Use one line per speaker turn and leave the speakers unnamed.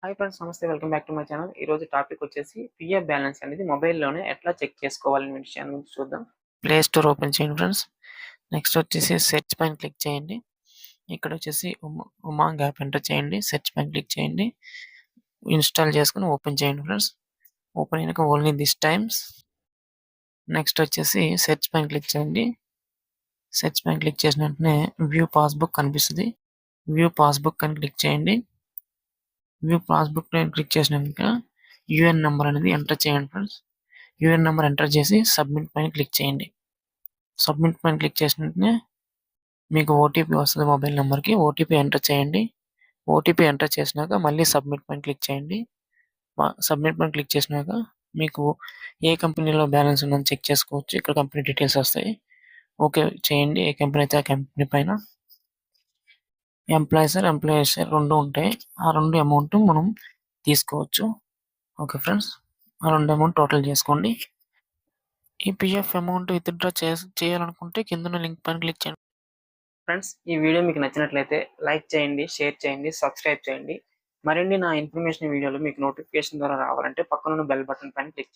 Hi friends, నమస్తే. Welcome back to my channel. ఈరోజు topic వచ్చేసి పిఎఫ్ బ్యాలెన్స్ అనేది మొబైల్లోనే ఎట్లా చెక్ చేసుకోవాలనే విషయాన్ని గురించి చూద్దాం. ప్లే స్టోర్ ఓపెన్ చేయండి ఫ్రెండ్స్. నెక్స్ట్ వచ్చేసి సెర్చ్ పైన క్లిక్ చేయండి. ఇక్కడ వచ్చేసి ఉమాంగ్ యాప్ ఎంటర్ చేయండి. సెర్చ్ పైన క్లిక్ చేయండి. ఇన్స్టాల్ చేసుకుని ఓపెన్ చేయండి ఫ్రెండ్స్. ఓపెన్ అయినాక ఓన్లీ దిస్ టైమ్స్. నెక్స్ట్ వచ్చేసి సెర్చ్ పైన క్లిక్ చేయండి. సెర్చ్ పైన క్లిక్ చేసిన వెంటనే వ్యూ పాస్బుక్ కనిపిస్తుంది. వ్యూ పాస్బుక్ అని క్లిక్ చేయండి. వ్యూ పాస్బుక్ పైన క్లిక్ చేసినాక యూఎన్ నెంబర్ అనేది ఎంటర్ చేయండి ఫ్రెండ్స్. యూఎన్ నెంబర్ ఎంటర్ చేసి సబ్మిట్ పైన క్లిక్ చేయండి. సబ్మిట్ పైన క్లిక్ చేసిన వెంటనే మీకు ఓటీపీ వస్తుంది. మొబైల్ నెంబర్కి ఓటీపీ ఎంటర్ చేయండి. ఓటీపీ ఎంటర్ చేసినాక మళ్ళీ సబ్మిట్ పైన క్లిక్ చేయండి. సబ్మిట్ పైన క్లిక్ చేసినాక మీకు ఏ కంపెనీలో బ్యాలెన్స్ ఉందని చెక్ చేసుకోవచ్చు. ఇక్కడ కంపెనీ డీటెయిల్స్ వస్తాయి. ఓకే చేయండి. ఏ కంపెనీ అయితే ఆ కంపెనీ పైన ఎంప్లాయీస్ రెండు ఉంటాయి. ఆ రెండు అమౌంట్ మనం తీసుకోవచ్చు. ఓకే ఫ్రెండ్స్, ఆ రెండు అమౌంట్ టోటల్ చేసుకోండి. ఈ పిఎఫ్ అమౌంట్ విత్డ్రా చేయాలనుకుంటే కింద లింక్ పైన క్లిక్ చేయండి. ఫ్రెండ్స్, ఈ వీడియో మీకు నచ్చినట్లయితే లైక్ చేయండి, షేర్ చేయండి, సబ్స్క్రైబ్ చేయండి. మరిన్ని నా ఇన్ఫర్మేషన్ వీడియోలు మీకు నోటిఫికేషన్ ద్వారా రావాలంటే పక్కనున్న బెల్ బటన్ పైన క్లిక్ చేయండి.